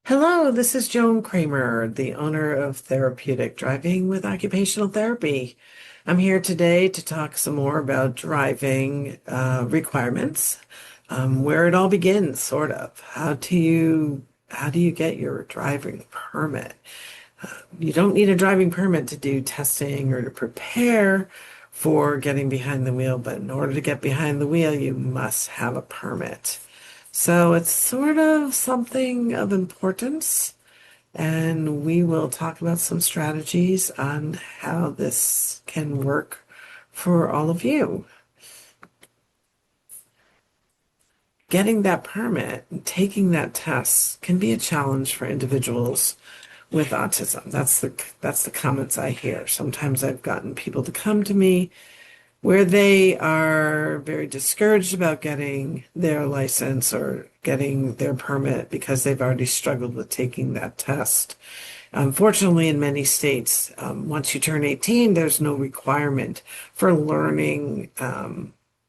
Hello, this is Joan Kramer, the owner of Therapeutic Driving with Occupational Therapy. I'm here today to talk some more about driving requirements, where it all begins, sort of. How do you get your driving permit? You don't need a driving permit to do testing or to prepare for getting behind the wheel, but in order to get behind the wheel, you must have a permit. So it's sort of something of importance, and we will talk about some strategies on how this can work for all of you. Getting that permit and taking that test can be a challenge for individuals with autism. That's the comments I hear. Sometimes I've gotten people to come to me where they are very discouraged about getting their license or getting their permit because they've already struggled with taking that test. Unfortunately, in many states, once you turn 18, there's no requirement for learning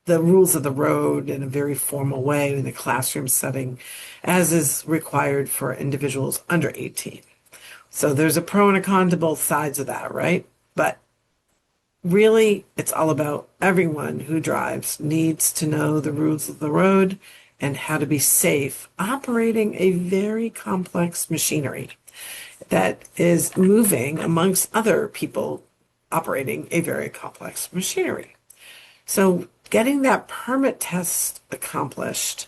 the rules of the road in a very formal way in a classroom setting, as is required for individuals under 18. So there's a pro and a con to both sides of that, right? But really, it's all about everyone who drives needs to know the rules of the road and how to be safe operating a very complex machinery that is moving amongst other people operating a very complex machinery. So getting that permit test accomplished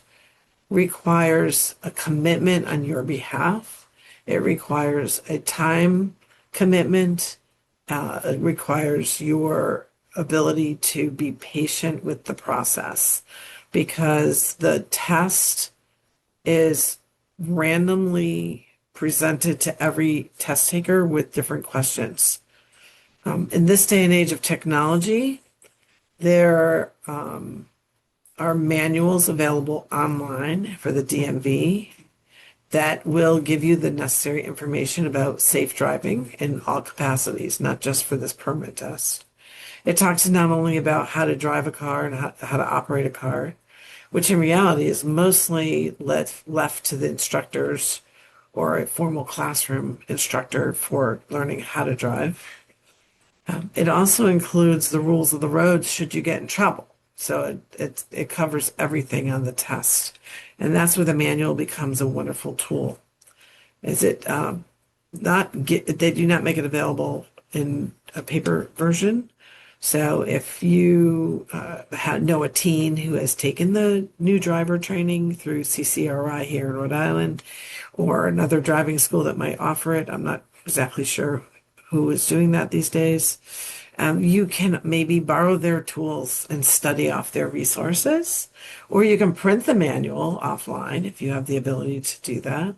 requires a commitment on your behalf. It requires a time commitment. It requires your ability to be patient with the process because the test is randomly presented to every test taker with different questions. In this day and age of technology, there are manuals available online for the DMV that will give you the necessary information about safe driving in all capacities, not just for this permit test. It talks not only about how to drive a car and how to operate a car, which in reality is mostly left to the instructors or a formal classroom instructor for learning how to drive. It also includes the rules of the road should you get in trouble. So it covers everything on the test. And that's where the manual becomes a wonderful tool. Is it they do not make it available in a paper version. So if you know a teen who has taken the new driver training through CCRI here in Rhode Island or another driving school that might offer it, I'm not exactly sure who is doing that these days. You can maybe borrow their tools and study off their resources, or you can print the manual offline if you have the ability to do that.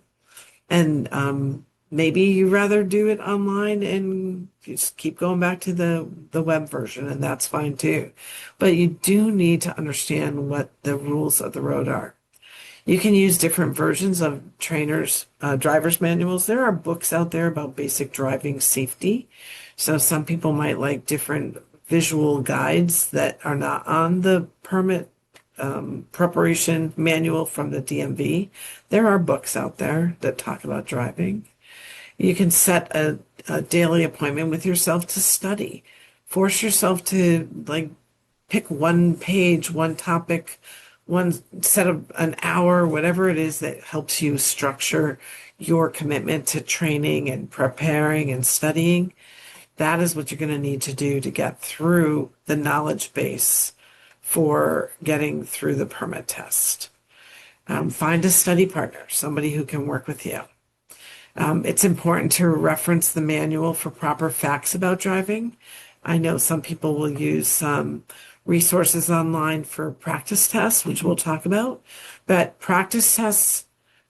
And maybe you rather do it online and just keep going back to the web version, and that's fine too. But you do need to understand what the rules of the road are. You can use different versions of driver's manuals. There are books out there about basic driving safety. So some people might like different visual guides that are not on the permit preparation manual from the DMV. There are books out there that talk about driving. You can set a daily appointment with yourself to study. Force yourself to pick one page, one topic, one set of an hour, whatever it is that helps you structure your commitment to training and preparing and studying. That is what you're going to need to do to get through the knowledge base for getting through the permit test. Find a study partner, somebody who can work with you. It's important to reference the manual for proper facts about driving. I know some people will use some resources online for practice tests, which we'll talk about, but practice tests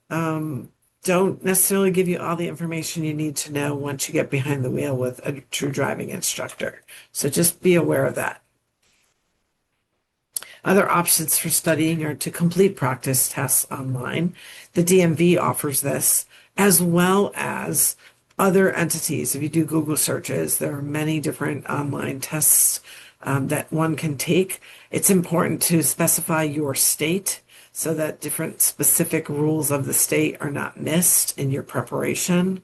don't necessarily give you all the information you need to know once you get behind the wheel with a true driving instructor. So just be aware of that. Other options for studying are to complete practice tests online. The DMV offers this, as well as other entities. If you do Google searches, there are many different online tests that one can take. It's important to specify your state. so that different specific rules of the state are not missed in your preparation.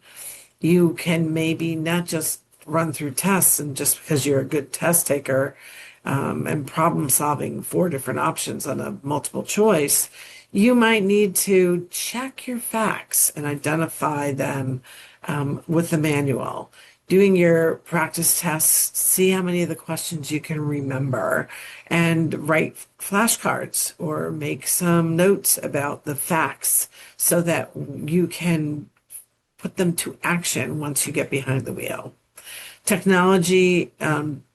You can maybe not just run through tests and just because you're a good test taker and problem solving four different options on a multiple choice, you might need to check your facts and identify them with the manual. Doing your practice tests, see how many of the questions you can remember, and write flashcards or make some notes about the facts so that you can put them to action once you get behind the wheel. Technology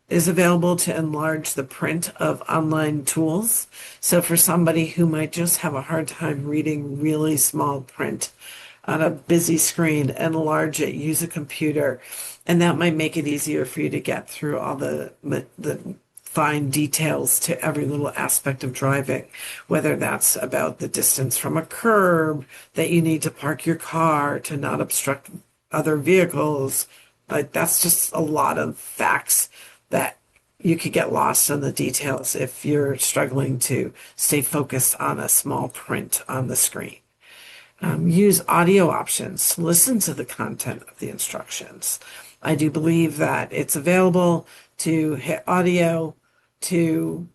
is available to enlarge the print of online tools. So for somebody who might just have a hard time reading really small print on a busy screen, enlarge it, use a computer, and that might make it easier for you to get through all the fine details to every little aspect of driving, whether that's about the distance from a curb, that you need to park your car to not obstruct other vehicles. But that's just a lot of facts that you could get lost in the details if you're struggling to stay focused on a small print on the screen. Use audio options. Listen to the content of the instructions. I do believe that it's available to hit audio to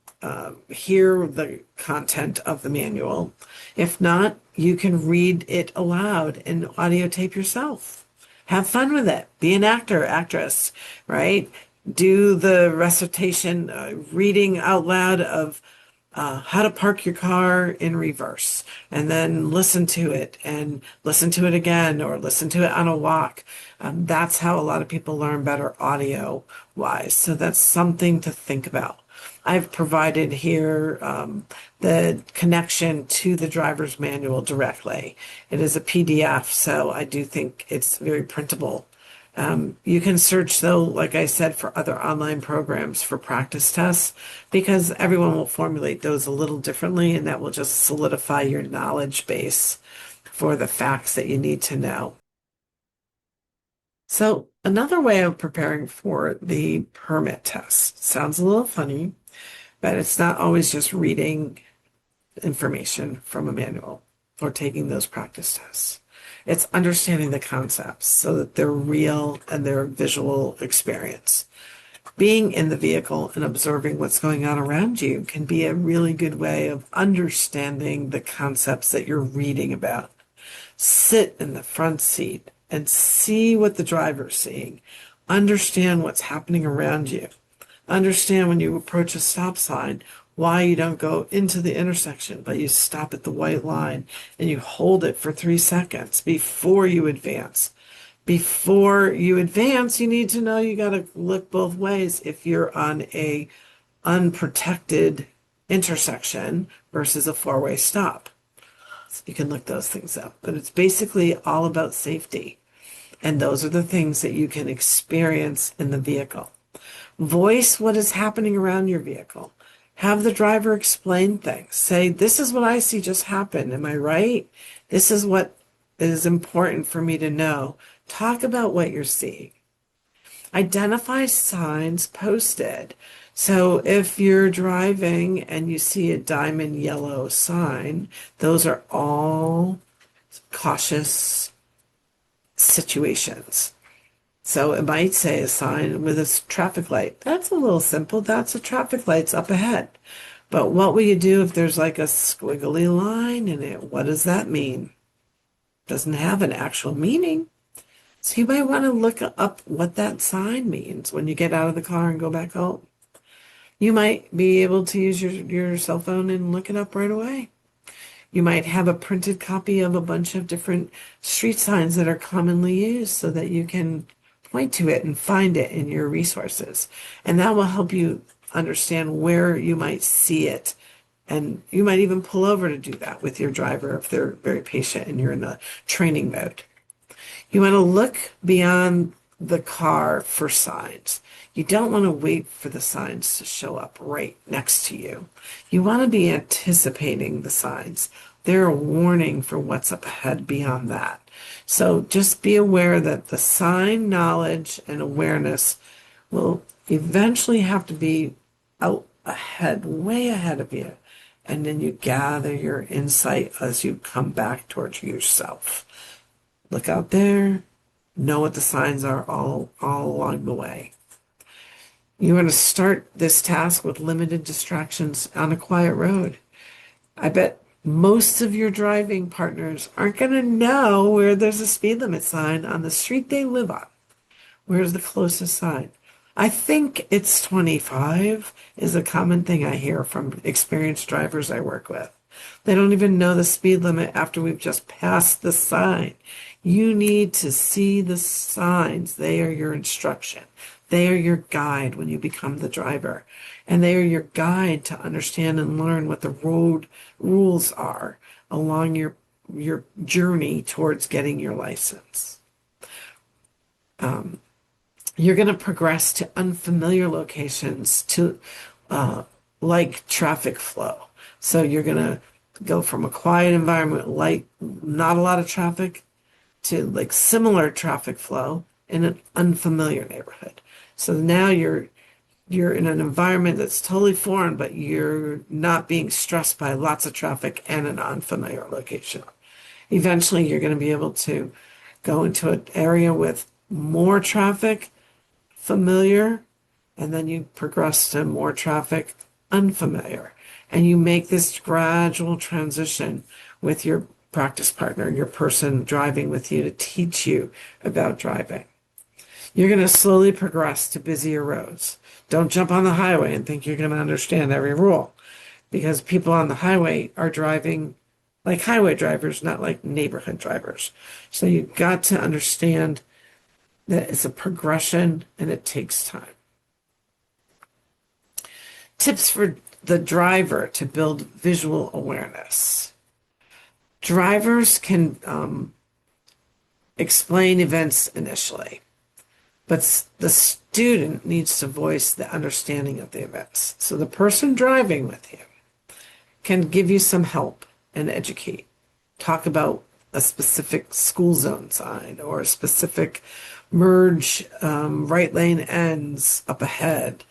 hear the content of the manual. If not, you can read it aloud and audio tape yourself. Have fun with it. Be an actor, actress, right? Do the recitation, reading out loud of how to park your car in reverse, and then listen to it and listen to it again or listen to it on a walk. That's how a lot of people learn better audio wise. So that's something to think about. I've provided here the connection to the driver's manual directly. It is a PDF, so I do think it's very printable. You can search, though, like I said, for other online programs for practice tests because everyone will formulate those a little differently, and that will just solidify your knowledge base for the facts that you need to know. So another way of preparing for the permit test sounds a little funny, but it's not always just reading information from a manual or taking those practice tests. It's understanding the concepts so that they're real and they're a visual experience. Being in the vehicle and observing what's going on around you can be a really good way of understanding the concepts that you're reading about. Sit in the front seat and see what the driver's seeing. Understand what's happening around you. Understand when you approach a stop sign, why you don't go into the intersection, but you stop at the white line and you hold it for 3 seconds before you advance. Before you advance, you need to know you got to look both ways if you're on a unprotected intersection versus a four-way stop. So you can look those things up, but it's basically all about safety. And those are the things that you can experience in the vehicle. Voice what is happening around your vehicle. Have the driver explain things. Say, this is what I see just happen. Am I right? This is what is important for me to know. Talk about what you're seeing. Identify signs posted. So if you're driving and you see a diamond yellow sign, those are all cautious situations. So it might say a sign with a traffic light. That's a little simple. That's a traffic light's up ahead. But what will you do if there's like a squiggly line in it? What does that mean? Doesn't have an actual meaning. So you might want to look up what that sign means when you get out of the car and go back home. You might be able to use your cell phone and look it up right away. You might have a printed copy of a bunch of different street signs that are commonly used so that you can point to it and find it in your resources. And that will help you understand where you might see it. And you might even pull over to do that with your driver if they're very patient and you're in the training mode. You want to look beyond the car for signs. You don't want to wait for the signs to show up right next to you. You want to be anticipating the signs. They're a warning for what's up ahead beyond that. So just be aware that the sign knowledge and awareness will eventually have to be out ahead, way ahead of you. And then you gather your insight as you come back towards yourself. Look out there, know what the signs are all along the way. You're going to start this task with limited distractions on a quiet road. I bet most of your driving partners aren't going to know where there's a speed limit sign on the street they live on. Where's the closest sign? I think it's 25 is a common thing I hear from experienced drivers I work with. They don't even know the speed limit after we've just passed the sign. You need to see the signs. They are your instruction. They are your guide when you become the driver. And they are your guide to understand and learn what the road rules are along your journey towards getting your license. You're going to progress to unfamiliar locations to like traffic flow. So you're going to go from a quiet environment, like not a lot of traffic, to like similar traffic flow in an unfamiliar neighborhood. So now you're in an environment that's totally foreign, but you're not being stressed by lots of traffic and an unfamiliar location. Eventually, you're going to be able to go into an area with more traffic, familiar, and then you progress to more traffic, unfamiliar. And you make this gradual transition with your practice partner, your person driving with you to teach you about driving. You're going to slowly progress to busier roads. Don't jump on the highway and think you're going to understand every rule, because people on the highway are driving like highway drivers, not like neighborhood drivers. So you've got to understand that it's a progression and it takes time. Tips for the driver to build visual awareness. Drivers can explain events initially, but the student needs to voice the understanding of the events. So the person driving with you can give you some help and educate. Talk about a specific school zone sign or a specific merge, right lane ends up ahead.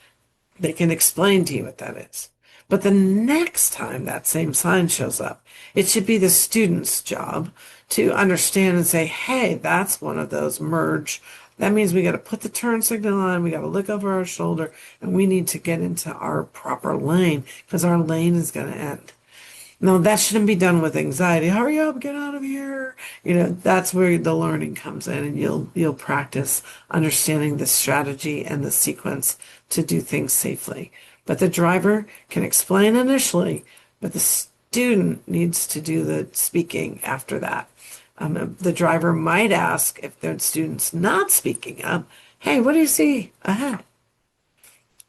They can explain to you what that is. But the next time that same sign shows up, it should be the student's job to understand and say, hey, that's one of those merge. That means we got to put the turn signal on, we got to look over our shoulder, and we need to get into our proper lane because our lane is going to end. No, that shouldn't be done with anxiety. Hurry up, get out of here. That's where the learning comes in, and you'll practice understanding the strategy and the sequence to do things safely. But the driver can explain initially, but the student needs to do the speaking after that. The driver might ask if the student's not speaking up, hey, what do you see ahead?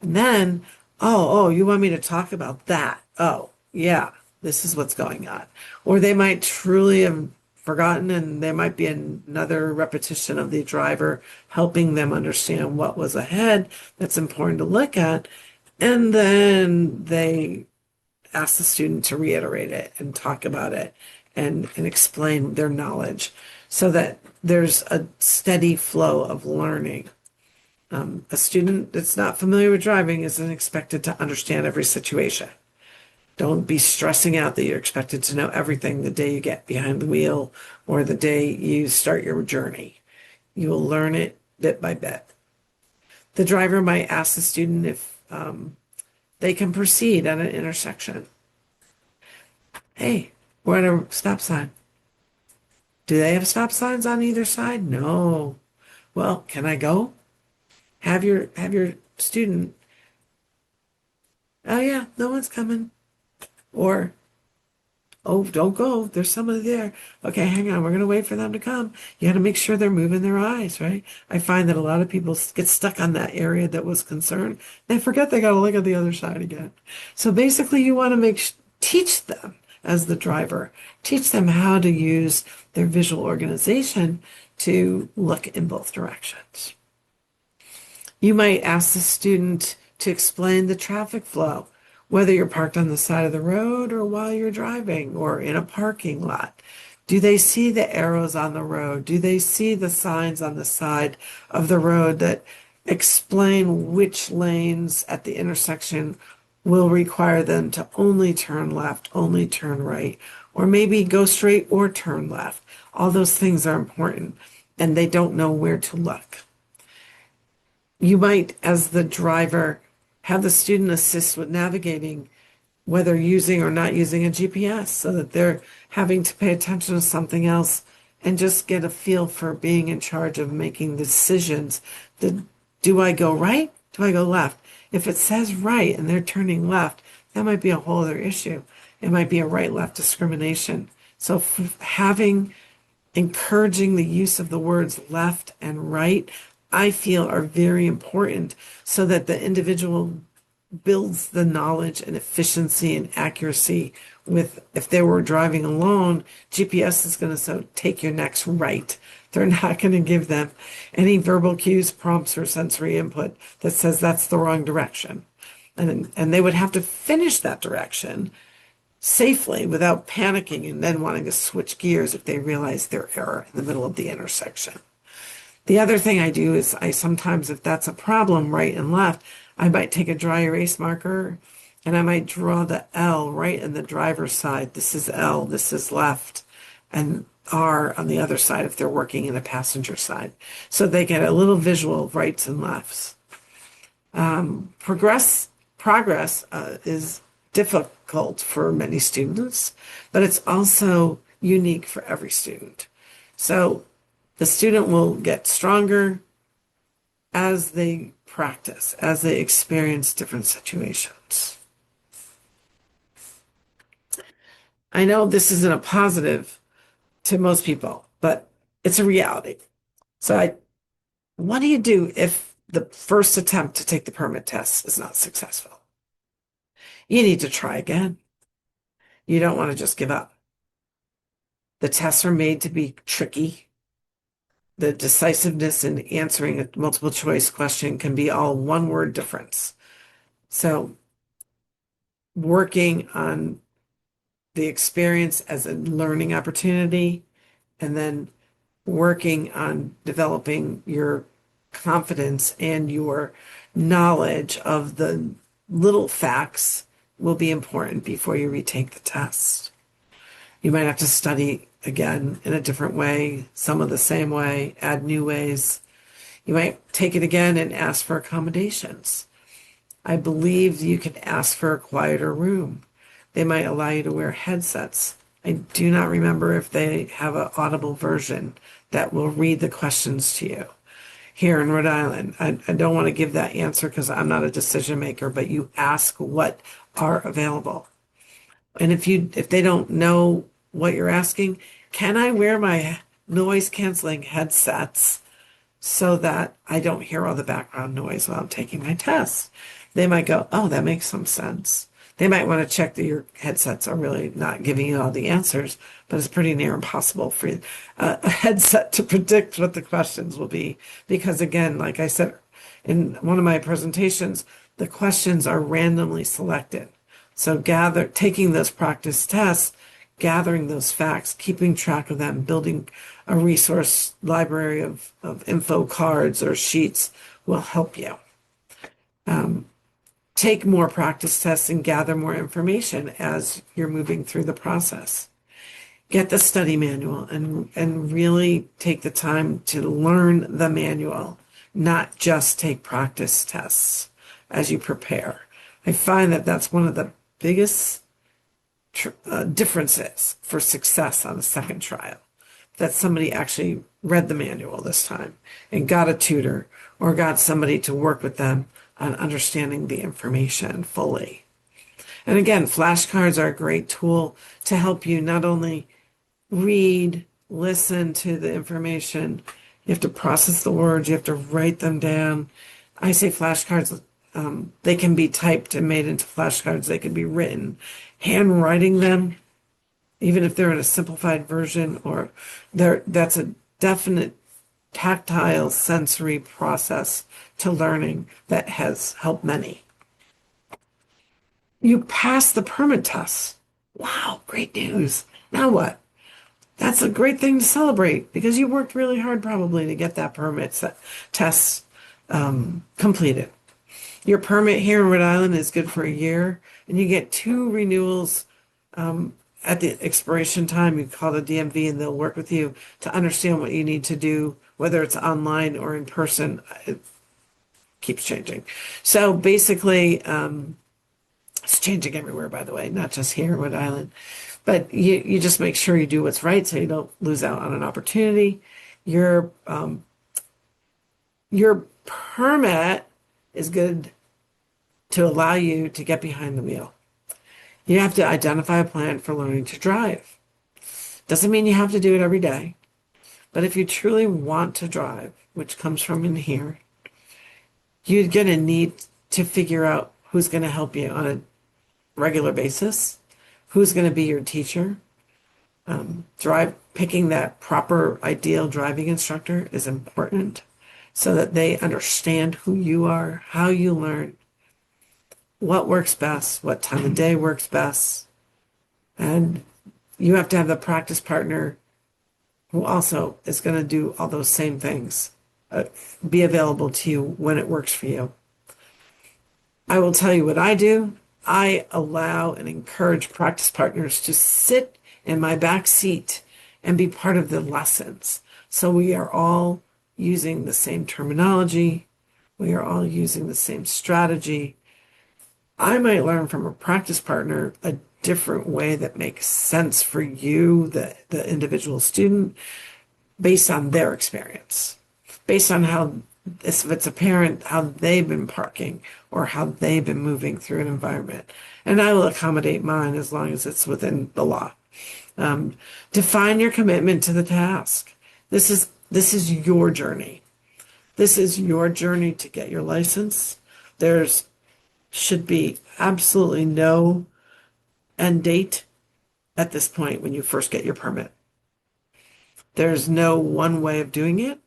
And then, oh, you want me to talk about that? Oh, yeah. This is what's going on. Or they might truly have forgotten, and there might be another repetition of the driver helping them understand what was ahead that's important to look at. And then they ask the student to reiterate it and talk about it and explain their knowledge so that there's a steady flow of learning. A student that's not familiar with driving isn't expected to understand every situation. Don't be stressing out that you're expected to know everything the day you get behind the wheel or the day you start your journey. You will learn it bit by bit. The driver might ask the student if they can proceed at an intersection. Hey, we're at a stop sign. Do they have stop signs on either side? No. Well, can I go? Have your student. Oh yeah, no one's coming. Or, oh, don't go. There's somebody there. Okay, hang on. We're going to wait for them to come. You got to make sure they're moving their eyes, right? I find that a lot of people get stuck on that area that was concerned. They forget they got to look at the other side again. So basically, you want to teach them as the driver, teach them how to use their visual organization to look in both directions. You might ask the student to explain the traffic flow, whether you're parked on the side of the road or while you're driving or in a parking lot. Do they see the arrows on the road? Do they see the signs on the side of the road that explain which lanes at the intersection will require them to only turn left, only turn right, or maybe go straight or turn left. All those things are important, and they don't know where to look. You might, as the driver, have the student assist with navigating, whether using or not using a GPS, so that they're having to pay attention to something else and just get a feel for being in charge of making decisions. Do I go right? Do I go left? If it says right and they're turning left, that might be a whole other issue. It might be a right-left discrimination. So encouraging the use of the words left and right, I feel are very important so that the individual builds the knowledge and efficiency and accuracy with, if they were driving alone, GPS is going to say, take your next right. They're not going to give them any verbal cues, prompts, or sensory input that says that's the wrong direction. And they would have to finish that direction safely without panicking and then wanting to switch gears if they realize their error in the middle of the intersection. The other thing I do is I sometimes, if that's a problem, right and left, I might take a dry erase marker and I might draw the L right in the driver's side. This is L, this is left, and R on the other side if they're working in the passenger side. So they get a little visual of rights and lefts. Progress is difficult for many students, but it's also unique for every student. So the student will get stronger as they practice, as they experience different situations. I know this isn't a positive to most people, but it's a reality. What do you do if the first attempt to take the permit test is not successful? You need to try again. You don't want to just give up. The tests are made to be tricky. The decisiveness in answering a multiple choice question can be all one word difference. So working on the experience as a learning opportunity and then working on developing your confidence and your knowledge of the little facts will be important before you retake the test. You might have to study again in a different way, some of the same way, add new ways. You might take it again and ask for accommodations. I believe you can ask for a quieter room. They might allow you to wear headsets. I do not remember if they have an audible version that will read the questions to you. Here in Rhode Island, I don't want to give that answer because I'm not a decision maker, but you ask what are available. And if they don't know what you're asking, can I wear my noise canceling headsets so that I don't hear all the background noise while I'm taking my test? They might go, oh, that makes some sense. They might want to check that your headsets are really not giving you all the answers, but it's pretty near impossible for a headset to predict what the questions will be. Because again, like I said in one of my presentations, the questions are randomly selected. So taking those practice tests, gathering those facts, keeping track of them, building a resource library of info cards or sheets will help you. Take more practice tests and gather more information as you're moving through the process. Get the study manual and really take the time to learn the manual, not just take practice tests as you prepare. I find that that's one of the biggest differences for success on a second trial, that somebody actually read the manual this time and got a tutor or got somebody to work with them on understanding the information fully. And again, flashcards are a great tool to help you not only read, listen to the information, you have to process the words, you have to write them down. I say flashcards, they can be typed and made into flashcards, they can be written. Handwriting them, even if they're in a simplified version, or that's a definite tactile sensory process to learning that has helped many. You passed the permit test. Wow, great news. Now what? That's a great thing to celebrate because you worked really hard probably to get that test completed. Your permit here in Rhode Island is good for a year, and you get two renewals at the expiration time. You call the DMV, and they'll work with you to understand what you need to do, whether it's online or in person. It keeps changing. So basically, it's changing everywhere, by the way, not just here in Rhode Island. But you just make sure you do what's right so you don't lose out on an opportunity. Your your permit is good to allow you to get behind the wheel. You have to identify a plan for learning to drive. Doesn't mean you have to do it every day, but if you truly want to drive, which comes from in here, you're going to need to figure out who's going to help you on a regular basis, who's going to be your teacher. Picking that proper ideal driving instructor is important so that they understand who you are, how you learn, what works best, what time of day works best. And you have to have the practice partner who also is going to do all those same things, be available to you when it works for you. I will tell you what I do. I allow and encourage practice partners to sit in my back seat and be part of the lessons. So we are all using the same terminology. We are all using the same strategy. I might learn from a practice partner a different way that makes sense for you, the individual student, based on their experience, based on how, if it's a parent, how they've been parking or how they've been moving through an environment. And I will accommodate mine as long as it's within the law. Define your commitment to the task. This is your journey. This is your journey to get your license. There's should be absolutely no end date at this point when you first get your permit. There's no one way of doing it.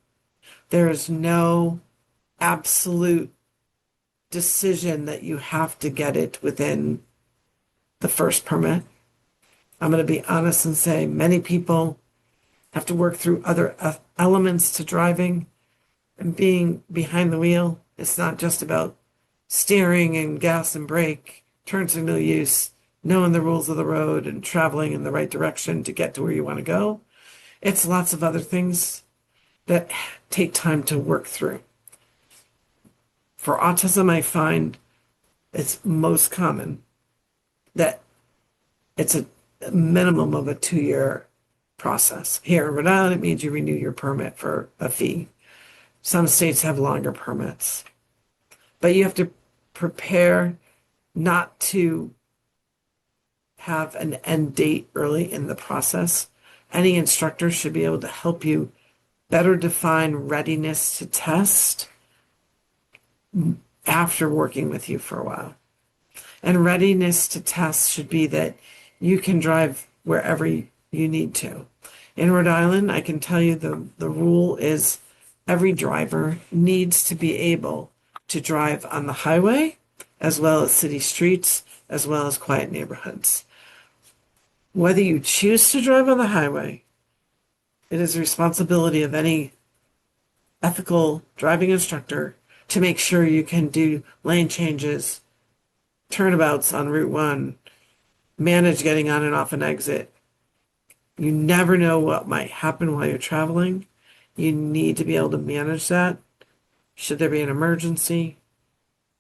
There's no absolute decision that you have to get it within the first permit. I'm going to be honest and say many people have to work through other elements to driving and being behind the wheel. It's not just about steering and gas and brake, turn signal use, knowing the rules of the road and traveling in the right direction to get to where you want to go. It's lots of other things that take time to work through. For autism, I find it's most common that it's a minimum of a 2-year process. Here in Rhode Island, it means you renew your permit for a fee. Some states have longer permits. But you have to prepare not to have an end date early in the process. Any instructor should be able to help you better define readiness to test after working with you for a while. And readiness to test should be that you can drive wherever you need to. In Rhode Island, I can tell you the rule is every driver needs to be able to drive on the highway, as well as city streets, as well as quiet neighborhoods. Whether you choose to drive on the highway, it is the responsibility of any ethical driving instructor to make sure you can do lane changes, turnabouts on Route 1, manage getting on and off an exit. You never know what might happen while you're traveling. You need to be able to manage that should there be an emergency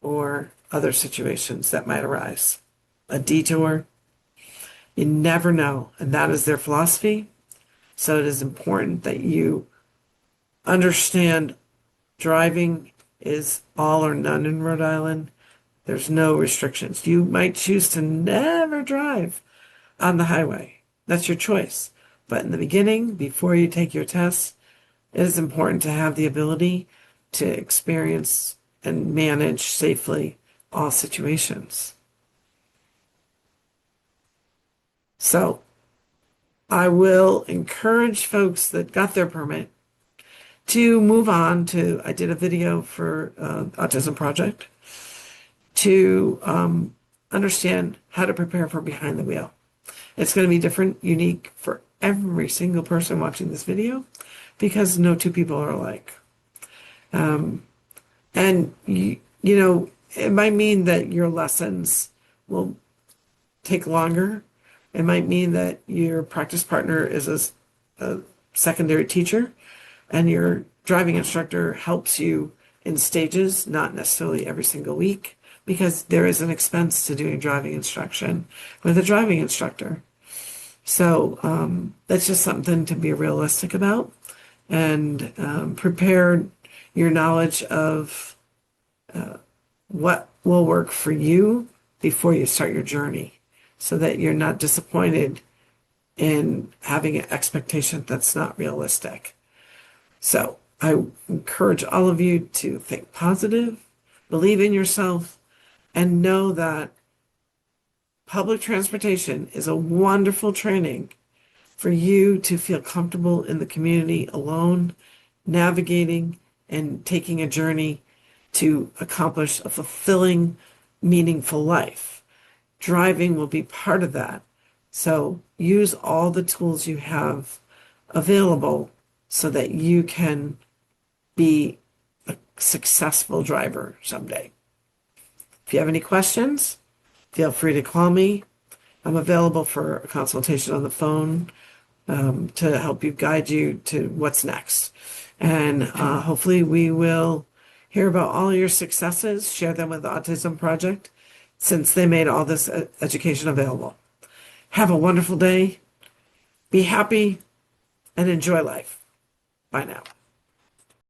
or other situations that might arise. A detour. You never know, and that is their philosophy. So it is important that you understand driving is all or none in Rhode Island. There's no restrictions. You might choose to never drive on the highway. That's your choice. But in the beginning, before you take your test, it is important to have the ability to experience and manage safely all situations. So I will encourage folks that got their permit to move on to, I did a video for Autism Project, to understand how to prepare for behind the wheel. It's going to be different, unique for every single person watching this video because no two people are alike. And, you know, it might mean that your lessons will take longer. It might mean that your practice partner is a secondary teacher and your driving instructor helps you in stages, not necessarily every single week, because there is an expense to doing driving instruction with a driving instructor. So that's just something to be realistic about and prepare your knowledge of what will work for you before you start your journey so that you're not disappointed in having an expectation that's not realistic. So I encourage all of you to think positive, believe in yourself, and know that public transportation is a wonderful training for you to feel comfortable in the community alone, navigating and taking a journey to accomplish a fulfilling, meaningful life. Driving will be part of that. So use all the tools you have available so that you can be a successful driver someday. If you have any questions, feel free to call me. I'm available for a consultation on the phone to help you guide you to what's next. And hopefully we will hear about all your successes, share them with the Autism Project, since they made all this education available. Have a wonderful day. Be happy and enjoy life. Bye now.